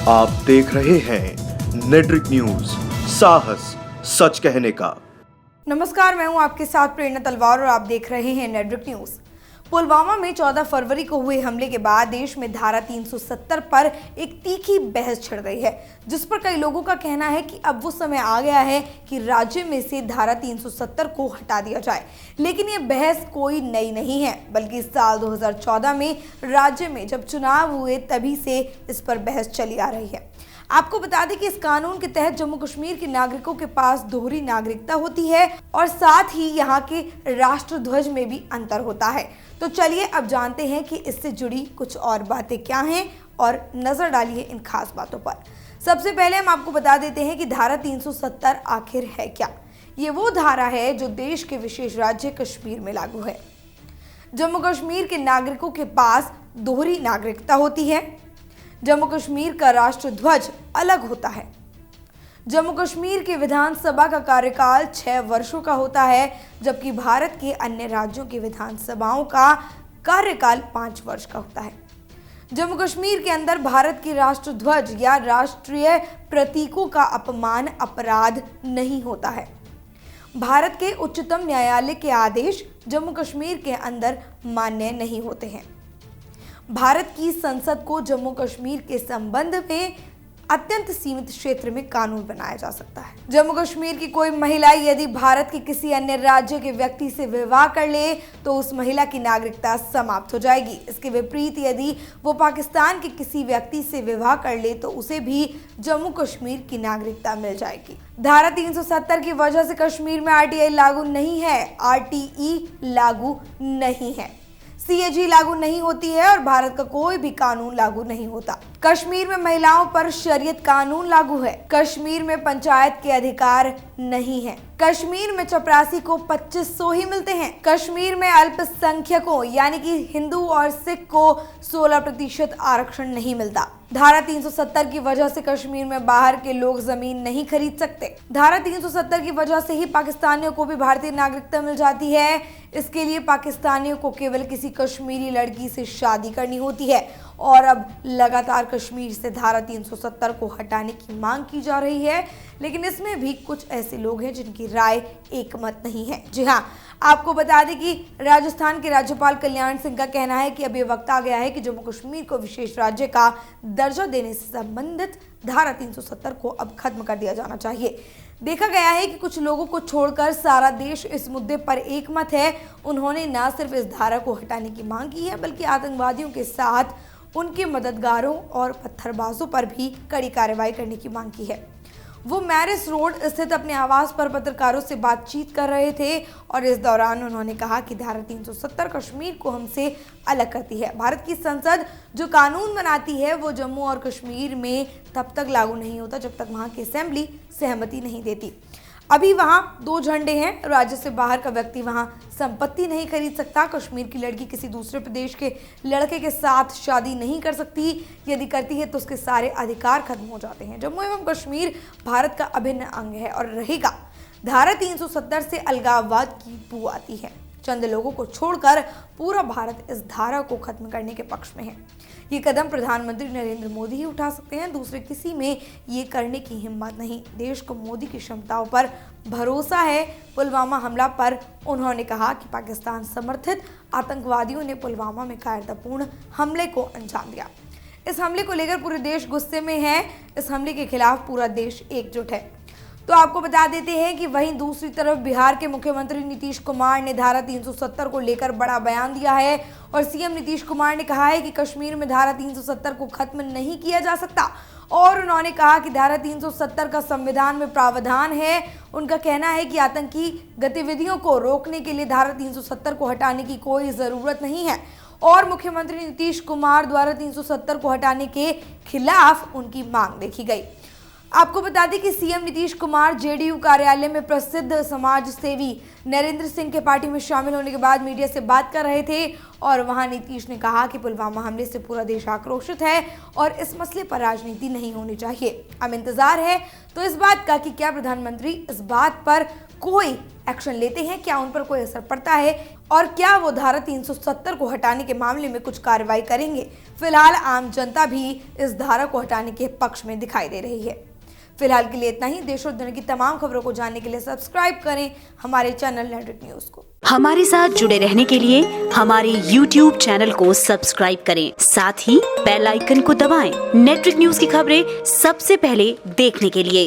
आप देख रहे हैं नेट्रिक न्यूज, साहस सच कहने का। नमस्कार, मैं हूं आपके साथ प्रेरणा तलवार और आप देख रहे हैं नेट्रिक न्यूज। पुलवामा में 14 फरवरी को हुए हमले के बाद देश में धारा 370 पर एक तीखी बहस छिड़ गई है, जिस पर कई लोगों का कहना है कि अब वो समय आ गया है कि राज्य में से धारा 370 को हटा दिया जाए। लेकिन ये बहस कोई नई नहीं है, बल्कि साल 2014 में राज्य में जब चुनाव हुए तभी से इस पर बहस चली आ रही है। आपको बता दें कि इस कानून के तहत जम्मू कश्मीर के नागरिकों के पास दोहरी नागरिकता होती है और साथ ही यहाँ के राष्ट्र ध्वज में भी अंतर होता है। तो चलिए अब जानते हैं कि इससे जुड़ी कुछ और बातें क्या हैं और नजर डालिए इन खास बातों पर। सबसे पहले हम आपको बता देते हैं कि धारा 370 आखिर है क्या। ये वो धारा है जो देश के विशेष राज्य कश्मीर में लागू है। जम्मू कश्मीर के नागरिकों के पास दोहरी नागरिकता होती है। जम्मू कश्मीर का राष्ट्र ध्वज अलग होता है। जम्मू कश्मीर के विधानसभा का कार्यकाल 6 वर्षों का होता है, जबकि भारत के अन्य राज्यों की विधानसभाओं का कार्यकाल 5 वर्ष का होता है। जम्मू कश्मीर के अंदर भारत के राष्ट्र ध्वज या राष्ट्रीय प्रतीकों का अपमान अपराध नहीं होता है। भारत के उच्चतम न्यायालय के आदेश जम्मू कश्मीर के अंदर मान्य नहीं होते हैं। भारत की संसद को जम्मू कश्मीर के संबंध में अत्यंत सीमित क्षेत्र में कानून बनाया जा सकता है। जम्मू कश्मीर की कोई महिला यदि भारत के किसी अन्य राज्य के व्यक्ति से विवाह कर ले तो उस महिला की नागरिकता समाप्त हो जाएगी। इसके विपरीत यदि वो पाकिस्तान के किसी व्यक्ति से विवाह कर ले तो उसे भी जम्मू कश्मीर की नागरिकता मिल जाएगी। धारा 370 की वजह से कश्मीर में आरटीआई लागू नहीं है, आरटीई लागू नहीं है, सीएजी लागू नहीं होती है और भारत का कोई भी कानून लागू नहीं होता। कश्मीर में महिलाओं पर शरीयत कानून लागू है। कश्मीर में पंचायत के अधिकार नहीं है। कश्मीर में चपरासी को 2500 ही मिलते हैं। कश्मीर में अल्पसंख्यकों यानी कि हिंदू और सिख को 16% आरक्षण नहीं मिलता। धारा 370 की वजह से कश्मीर में बाहर के लोग जमीन नहीं खरीद सकते। धारा 370 की वजह से ही पाकिस्तानियों को भी भारतीय नागरिकता मिल जाती है। इसके लिए पाकिस्तानियों को केवल किसी कश्मीरी लड़की से शादी करनी होती है और अब लगातार कश्मीर से धारा 370 को हटाने की मांग की जा रही है। लेकिन इसमें भी कुछ ऐसे लोग हैं जिनकी राय एकमत नहीं है। जी हाँ, आपको बता दें कि राजस्थान के राज्यपाल कल्याण सिंह का कहना है कि अब ये वक्त आ गया है कि जम्मू कश्मीर को विशेष राज्य का दर्जा देने से संबंधित धारा 370 को अब खत्म कर दिया जाना चाहिए। देखा गया है कि कुछ लोगों को छोड़कर सारा देश इस मुद्दे पर एकमत है। उन्होंने न सिर्फ इस धारा को हटाने की मांग की है, बल्कि आतंकवादियों के साथ उनके मददगारों और पत्थरबाजों पर भी कड़ी कार्रवाई करने की मांग की है। वो मैरिस रोड स्थित अपने आवास पर पत्रकारों से बातचीत कर रहे थे और इस दौरान उन्होंने कहा कि धारा 370 कश्मीर को हमसे अलग करती है। भारत की संसद जो कानून बनाती है वो जम्मू और कश्मीर में तब तक लागू नहीं होता जब तक वहां की असेंबली सहमति नहीं देती। अभी वहां 2 झंडे हैं। राज्य से बाहर का व्यक्ति वहां संपत्ति नहीं खरीद सकता। कश्मीर की लड़की किसी दूसरे प्रदेश के लड़के के साथ शादी नहीं कर सकती। यदि करती है तो उसके सारे अधिकार खत्म हो जाते हैं। जम्मू एवं कश्मीर भारत का अभिन्न अंग है और रहेगा। धारा 370 से अलगाववाद की बू आती है। चंद लोगों को छोड़कर पूरा भारत इस धारा को खत्म करने के पक्ष में है। ये कदम प्रधानमंत्री नरेंद्र मोदी ही उठा सकते हैं, दूसरे किसी में ये करने की हिम्मत नहीं। देश को मोदी की क्षमताओं पर भरोसा है। पुलवामा हमला पर उन्होंने कहा कि पाकिस्तान समर्थित आतंकवादियों ने पुलवामा में कायरतापूर्ण हमले को अंजाम दिया। इस हमले को लेकर पूरे देश गुस्से में है। इस हमले के खिलाफ पूरा देश एकजुट है। तो आपको बता देते हैं कि वहीं दूसरी तरफ बिहार के मुख्यमंत्री नीतीश कुमार ने धारा 370 को लेकर बड़ा बयान दिया है और सीएम नीतीश कुमार ने कहा है कि कश्मीर में धारा 370 को खत्म नहीं किया जा सकता और उन्होंने कहा कि धारा 370 का संविधान में प्रावधान है। उनका कहना है कि आतंकी गतिविधियों को रोकने के लिए धारा 370 को हटाने की कोई ज़रूरत नहीं है और मुख्यमंत्री नीतीश कुमार द्वारा 370 को हटाने के खिलाफ उनकी मांग देखी गई। आपको बता दें कि सीएम नीतीश कुमार जेडीयू कार्यालय में प्रसिद्ध समाज सेवी नरेंद्र सिंह के पार्टी में शामिल होने के बाद मीडिया से बात कर रहे थे और वहां नीतीश ने कहा कि पुलवामा हमले से पूरा देश आक्रोशित है और इस मसले पर राजनीति नहीं होनी चाहिए। अब इंतजार है तो इस बात का कि क्या प्रधानमंत्री इस बात पर कोई एक्शन लेते हैं, क्या उन पर कोई असर पड़ता है और क्या वो धारा 370 को हटाने के मामले में कुछ कार्रवाई करेंगे। फिलहाल आम जनता भी इस धारा को हटाने के पक्ष में दिखाई दे रही है। फिलहाल के लिए इतना ही। देश और दुनिया की तमाम खबरों को जानने के लिए सब्सक्राइब करें हमारे चैनल नेटवर्क न्यूज को। हमारे साथ जुड़े रहने के लिए हमारे YouTube चैनल को सब्सक्राइब करें, साथ ही बेल आइकन को दबाएं। नेटवर्क न्यूज की खबरें सबसे पहले देखने के लिए।